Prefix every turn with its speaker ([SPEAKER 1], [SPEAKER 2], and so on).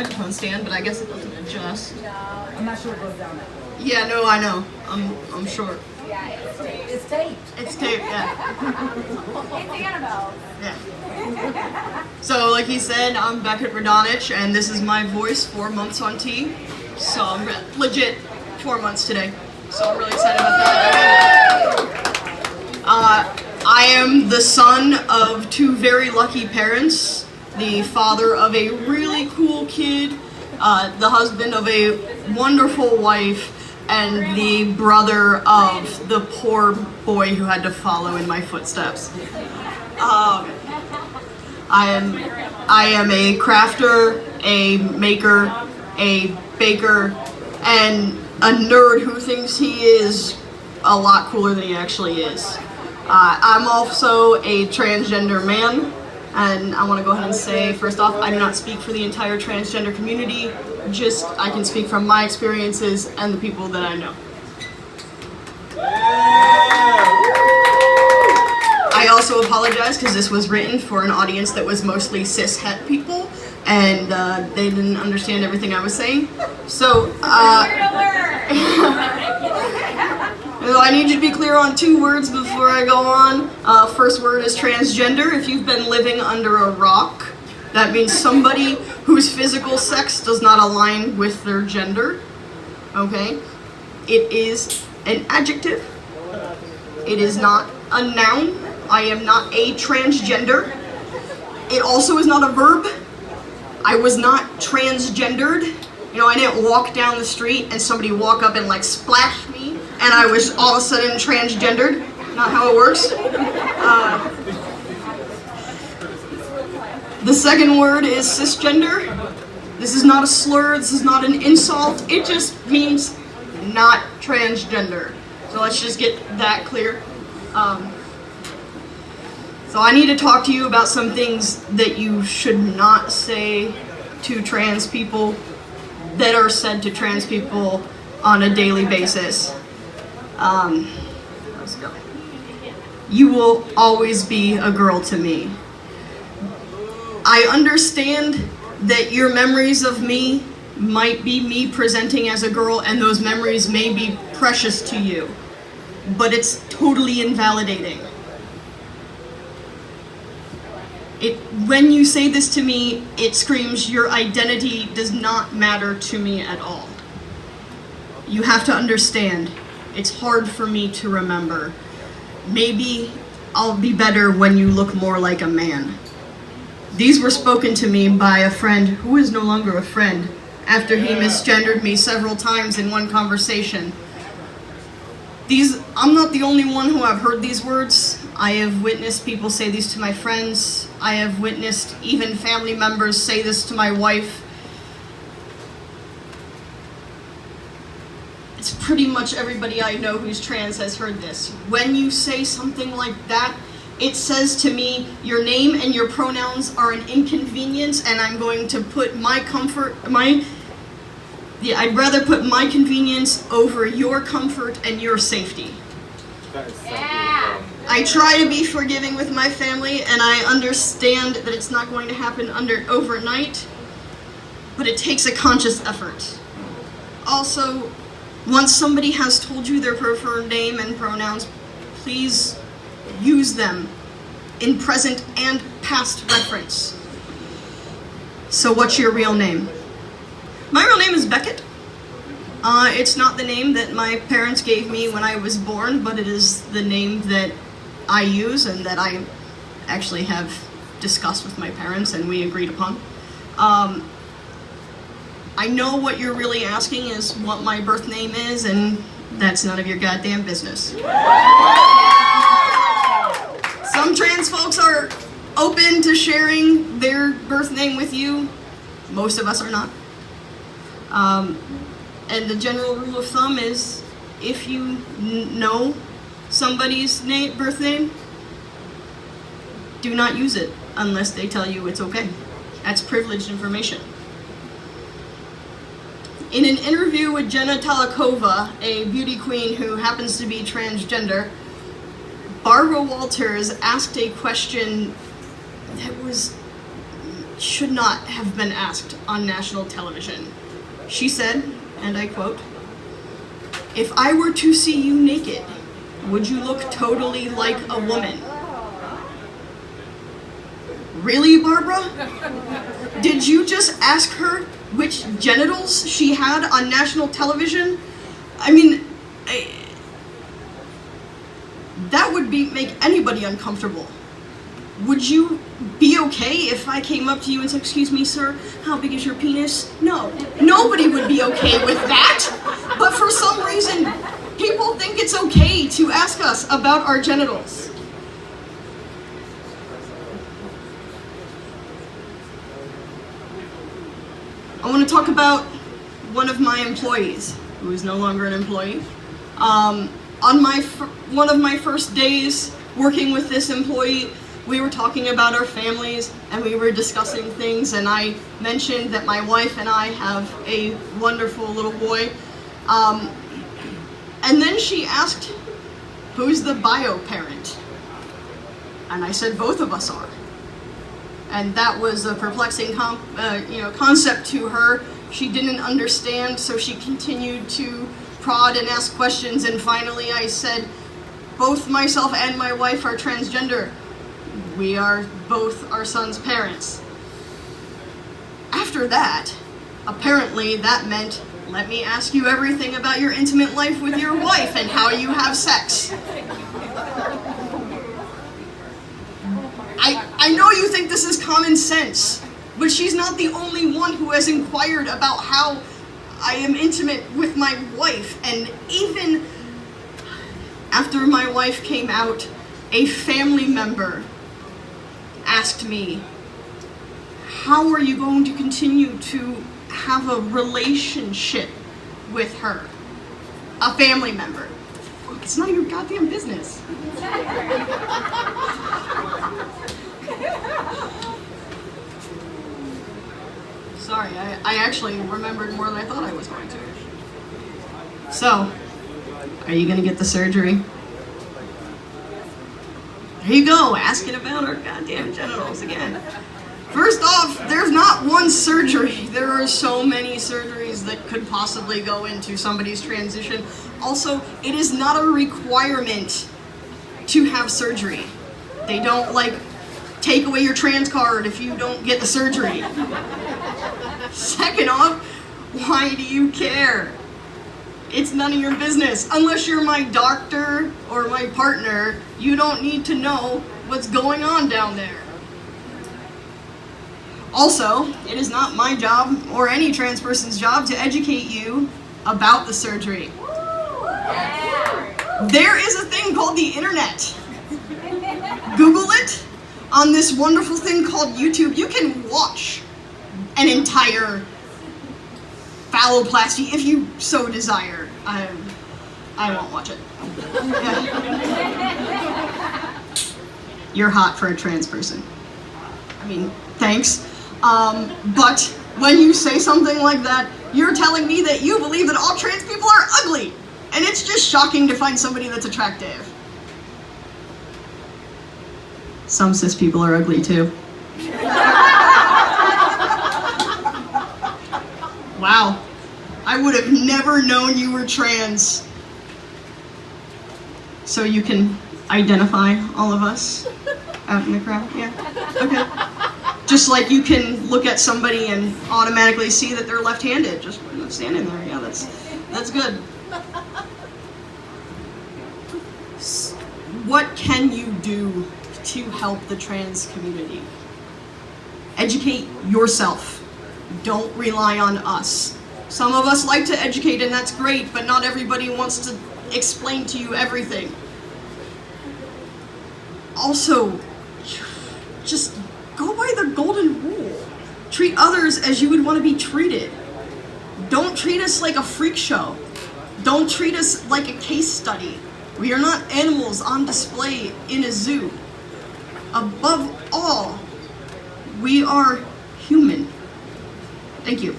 [SPEAKER 1] microphone stand, but I guess it doesn't adjust.
[SPEAKER 2] I'm not sure it goes down that way.
[SPEAKER 1] Yeah, no, I know. I'm sure.
[SPEAKER 2] Yeah, it's taped.
[SPEAKER 1] It's taped, yeah.
[SPEAKER 2] It's Annabelle.
[SPEAKER 1] Yeah. So, like he said, I'm Beckett Radonich, and this is my voice, 4 months on T. So I'm legit 4 months today. So I'm really excited about that. I am the son of 2 very lucky parents, the father of a really cool kid, the husband of a wonderful wife, and the brother of the poor boy who had to follow in my footsteps. I am a crafter, a maker, a baker, and a nerd who thinks he is a lot cooler than he actually is. I'm also a transgender man, and I want to go ahead and say, first off, I do not speak for the entire transgender community, just I can speak from my experiences and the people that I know. I also apologize because this was written for an audience that was mostly cis-het people, and they didn't understand everything I was saying. So, I need you to be clear on 2 words before I go on. First word is transgender. If you've been living under a rock, that means somebody whose physical sex does not align with their gender. Okay? It is an adjective. It is not a noun. I am not a transgender. It also is not a verb. I was not transgendered. You know, I didn't walk down the street and somebody walk up and like splash me and I was all of a sudden transgendered. Not how it works. The second word is cisgender. This is not a slur, this is not an insult, it just means not transgender. So let's just get that clear. So I need to talk to you about some things that you should not say to trans people that are said to trans people on a daily basis. Let's go. You will always be a girl to me. I understand that your memories of me might be me presenting as a girl, and those memories may be precious to you, but it's totally invalidating. When you say this to me, it screams your identity does not matter to me at all. You have to understand, it's hard for me to remember. Maybe I'll be better when you look more like a man. These were spoken to me by a friend who is no longer a friend after he misgendered me several times in one conversation. I'm not the only one who have heard these words. I have witnessed people say these to my friends. I have witnessed even family members say this to my wife. It's pretty much everybody I know who's trans has heard this. When you say something like that, it says to me, your name and your pronouns are an inconvenience, and I'm going to put my comfort, I'd rather put my convenience over your comfort and your safety.
[SPEAKER 2] Yeah.
[SPEAKER 1] I try to be forgiving with my family, and I understand that it's not going to happen overnight, but it takes a conscious effort. Also, once somebody has told you their preferred name and pronouns, please use them in present and past reference. So what's your real name? My real name is Beckett. It's not the name that my parents gave me when I was born, but it is the name that I use and that I actually have discussed with my parents and we agreed upon. I know what you're really asking is what my birth name is, and that's none of your goddamn business. Some trans folks are open to sharing their birth name with you. Most of us are not. And the general rule of thumb is if you know somebody's birth name, do not use it unless they tell you it's okay. That's privileged information. In an interview with Jenna Talikova, a beauty queen who happens to be transgender, Barbara Walters asked a question that was should not have been asked on national television. She said, and I quote, "If I were to see you naked, would you look totally like a woman?" Really, Barbara? Did you just ask her which genitals she had on national television? I mean, that would make anybody uncomfortable. Would you be okay if I came up to you and said, "Excuse me, sir, how big is your penis?" No, nobody would be okay with that. But for some reason, people think it's okay to ask us about our genitals. I want to talk about one of my employees, who is no longer an employee. On one of my first days working with this employee, we were talking about our families and we were discussing things, and I mentioned that my wife and I have a wonderful little boy. And then she asked, "Who's the bio parent?" And I said, "Both of us are." And that was a perplexing concept to her. She didn't understand, so she continued to prod and ask questions, and finally I said, "Both myself and my wife are transgender. We are both our son's parents." After that, apparently that meant, "Let me ask you everything about your intimate life with your wife and how you have sex." I know you think this is common sense, but she's not the only one who has inquired about how I am intimate with my wife. And even after my wife came out, a family member asked me, "How are you going to continue to have a relationship with her?" A family member. It's none of your goddamn business. Sorry, I actually remembered more than I thought I was going to. So, are you gonna get the surgery? There you go, asking about our goddamn genitals again. First off, there's not one surgery. There are so many surgeries that could possibly go into somebody's transition. Also, it is not a requirement to have surgery. They don't, take away your trans card if you don't get the surgery. Second off, why do you care? It's none of your business. Unless you're my doctor or my partner, you don't need to know what's going on down there. Also, it is not my job or any trans person's job to educate you about the surgery. There is a thing called the internet. Google it. On this wonderful thing called YouTube, you can watch an entire phalloplasty if you so desire. I won't watch it. Yeah. You're hot for a trans person. I mean, thanks. But when you say something like that, you're telling me that you believe that all trans people are ugly. And it's just shocking to find somebody that's attractive. Some cis people are ugly too. Wow. I would have never known you were trans. So you can identify all of us out in the crowd? Yeah? Okay. Just like you can look at somebody and automatically see that they're left-handed, just standing there. Yeah, that's good. What can you do to help the trans community? Educate yourself. Don't rely on us. Some of us like to educate, and that's great, but not everybody wants to explain to you everything. Also, just go by the golden rule. Treat others as you would want to be treated. Don't treat us like a freak show. Don't treat us like a case study. We are not animals on display in a zoo. Above all, we are human. Thank you.